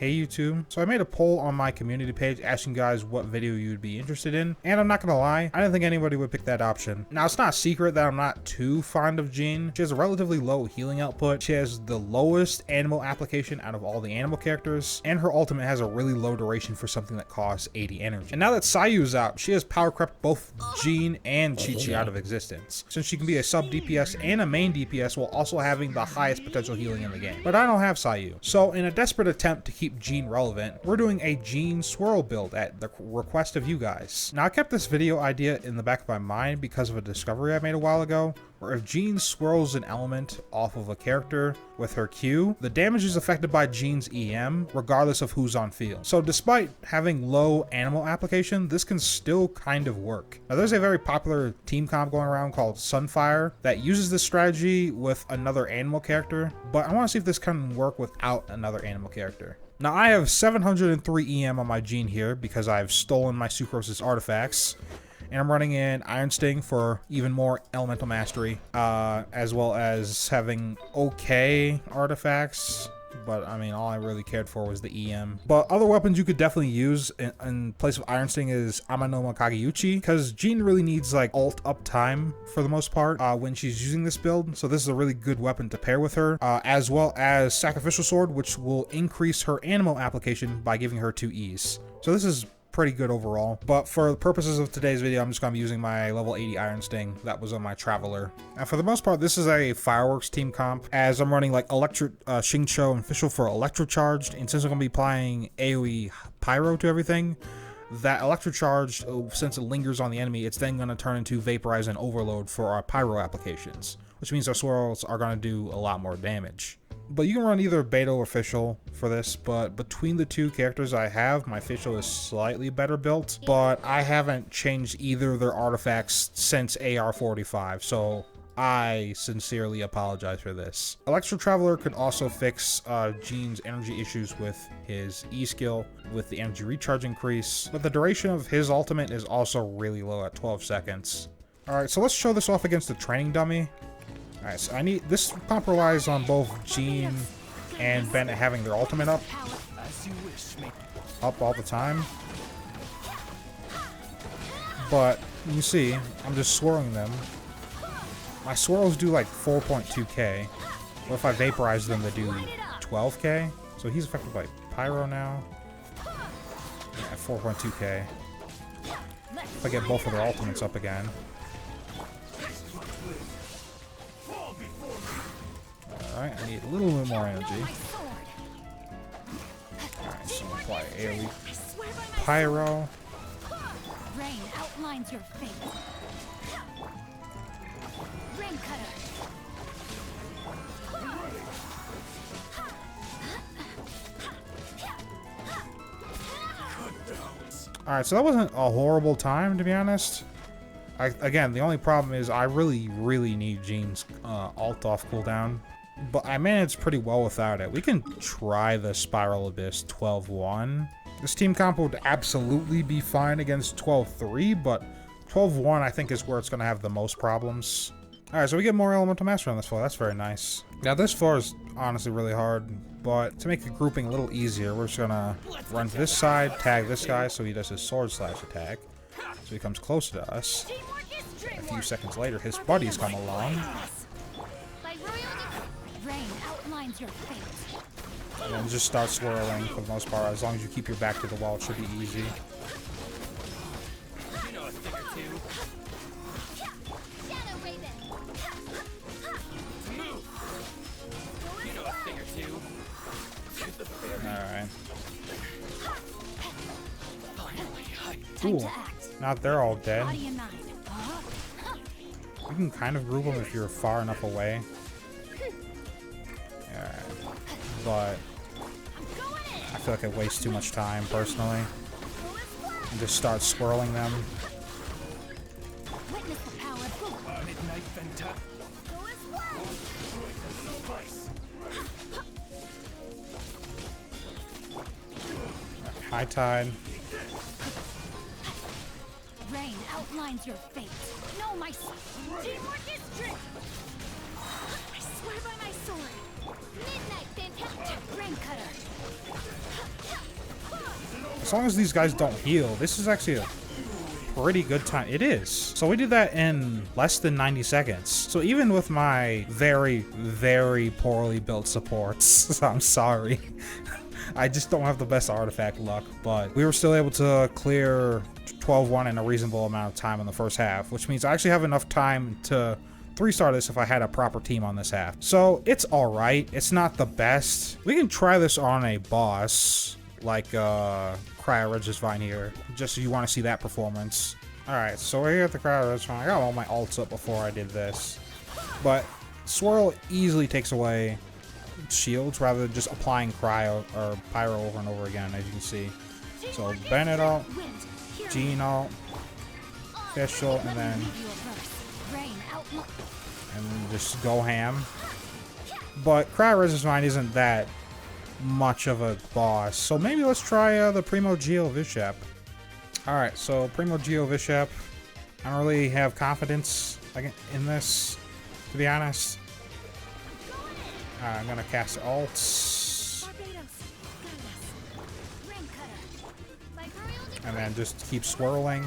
Hey YouTube, so I made a poll on my community page asking guys what video you'd be interested in, and I'm not gonna lie, I didn't think anybody would pick that option. Now it's not a secret that I'm not too fond of Jean. She has a relatively low healing output, she has the lowest anemo application out of all the anemo characters, and her ultimate has a really low duration for something that costs 80 energy. And now that Cyro's out, she has power crept both Jean and Chi-Chi out of existence, since she can be a sub DPS and a main DPS while also having the highest potential healing in the game. But I don't have Cyro, so in a desperate attempt to keep Jean relevant, we're doing a Jean Swirl build at the request of you guys. Now I kept this video idea in the back of my mind because of a discovery I made a while ago, where if Jean swirls an element off of a character with her Q, the damage is affected by Jean's EM regardless of who's on field. So despite having low anemo application, this can still kind of work. Now there's a very popular team comp going around called Sunfire that uses this strategy with another anemo character, but I want to see if this can work without another anemo character. Now I have 703 EM on my Jean here because I've stolen my Sucrose's artifacts, and I'm running in Iron Sting for even more elemental mastery, as well as having okay artifacts. But I mean, all I really cared for was the EM. But other weapons you could definitely use in place of Iron Sting is Anemo Kageuchi, because Jean really needs like ult up time for the most part when she's using this build. So this is a really good weapon to pair with her, as well as Sacrificial Sword, which will increase her anemo application by giving her 2 E's. So this is pretty good overall, but for the purposes of today's video, I'm just going to be using my level 80 Iron Sting that was on my Traveler. And for the most part, this is a Fireworks team comp, as I'm running like Xingqiu and Fischl for Electrocharged, and since I'm going to be applying AoE Pyro to everything, that Electrocharged, since it lingers on the enemy, it's then going to turn into Vaporize and Overload for our Pyro applications, which means our swirls are going to do a lot more damage. But you can run either Beto or Fischl for this, but between the two characters I have, my Fischl is slightly better built, but I haven't changed either of their artifacts since AR45, so I sincerely apologize for this. Electro Traveler could also fix Jean's energy issues with his E skill with the energy recharge increase, but the duration of his ultimate is also really low at 12 seconds. Alright, so let's show this off against the training dummy. Alright, so I need this comp relies on both Jean and Bennett having their ultimate up all the time. But you see, I'm just swirling them. My swirls do like 4.2k. What if I vaporize them, they do 12k? So he's affected by Pyro now. Yeah, 4.2k. If I get both of their ultimates up again. Alright, I need a little bit more energy. Alright, so apply AoE Pyro. Rain outlines your fate. Rain cutter. Alright, so that wasn't a horrible time, to be honest. Again, the only problem is I really need Jean's ult off cooldown. But I managed pretty well without it. We can try the Spiral Abyss 12-1. This team comp would absolutely be fine against 12-3, but 12-1 I think is where it's going to have the most problems. Alright, so we get more Elemental Mastery on this floor. That's very nice. Now this floor is honestly really hard, but to make the grouping a little easier, we're just going to run to this side, tag this guy so he does his sword slash attack. So he comes closer to us. A few seconds later, his buddies come along. Your fate. And then just start swirling for the most part. As long as you keep your back to the wall, it should be easy. You know a thing or two. Move. You know a thing or two. Alright. Cool. Now that they're all dead, you can kind of group them if you're far enough away. But I feel like I waste too much time personally. And just start swirling them. High tide. Rain outlines your fate. No, my teamwork is strict. I swear by my sword. Rain cutter. As long as these guys don't heal, this is actually a pretty good time. It is. So we did that in less than 90 seconds. So even with my very, very poorly built supports, I'm sorry. I just don't have the best artifact luck, but we were still able to clear 12-1 in a reasonable amount of time in the first half, which means I actually have enough time to 3-star this if I had a proper team on this half. So it's alright. It's not the best. We can try this on a boss like Cyro Regisvine here, just so you want to see that performance. Alright, so we're here at the Cyro Regisvine. I got all my ults up before I did this. But Swirl easily takes away shields rather than just applying cryo or pyro over and over again, as you can see. So Bennett ult, Jean ult, Fischl, and then just go ham. But Cyro Regisvine isn't that much of a boss, so maybe let's try the Primo Geovishap. Alright, so Primo Geovishap, I don't really have confidence in this, to be honest. I'm gonna cast ults and then just keep swirling.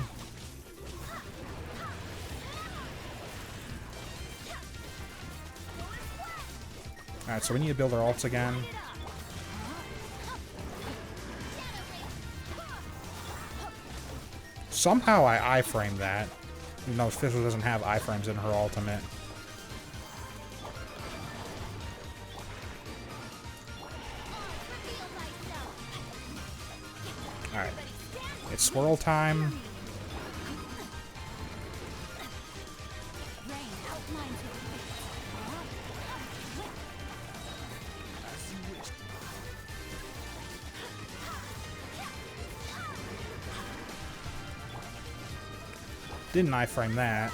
Alright, so we need to build our ults again. Somehow I iframed that. Even though Fischl doesn't have iframes in her ultimate. Alright. It's swirl time. Didn't iframe that.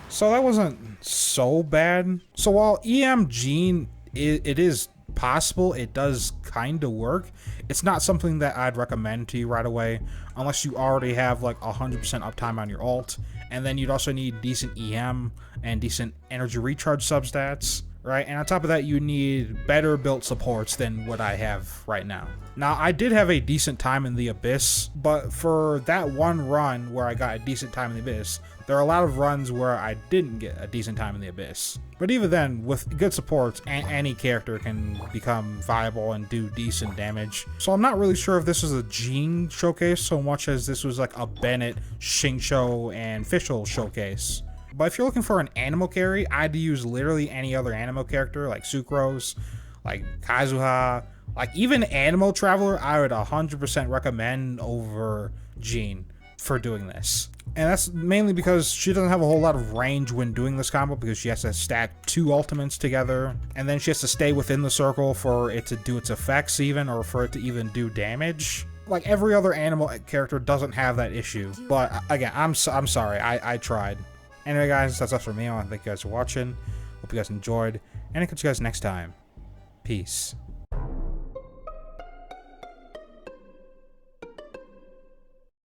So that wasn't so bad. So while EM Jean, it is possible, it does kind of work. It's not something that I'd recommend to you right away, unless you already have like 100% uptime on your ult, and then you'd also need decent EM and decent energy recharge substats, right? And on top of that, you need better built supports than what I have right now. Now, I did have a decent time in the Abyss, but for that one run where I got a decent time in the Abyss, there are a lot of runs where I didn't get a decent time in the Abyss. But even then, with good supports, any character can become viable and do decent damage. So I'm not really sure if this is a Jean showcase so much as this was like a Bennett, Xingqiu, and Fischl showcase. But if you're looking for an anemo carry, I'd use literally any other anemo character, like Sucrose, like Kazuha, like even Anemo Traveler, I would 100% recommend over Jean for doing this. And that's mainly because she doesn't have a whole lot of range when doing this combo, because she has to stack 2 ultimates together, and then she has to stay within the circle for it to do its effects even, or for it to even do damage. Like every other Anemo character doesn't have that issue. But again, I'm sorry, I tried. Anyway guys, that's all for me. I want to thank you guys for watching. Hope you guys enjoyed, and I'll catch you guys next time. Peace.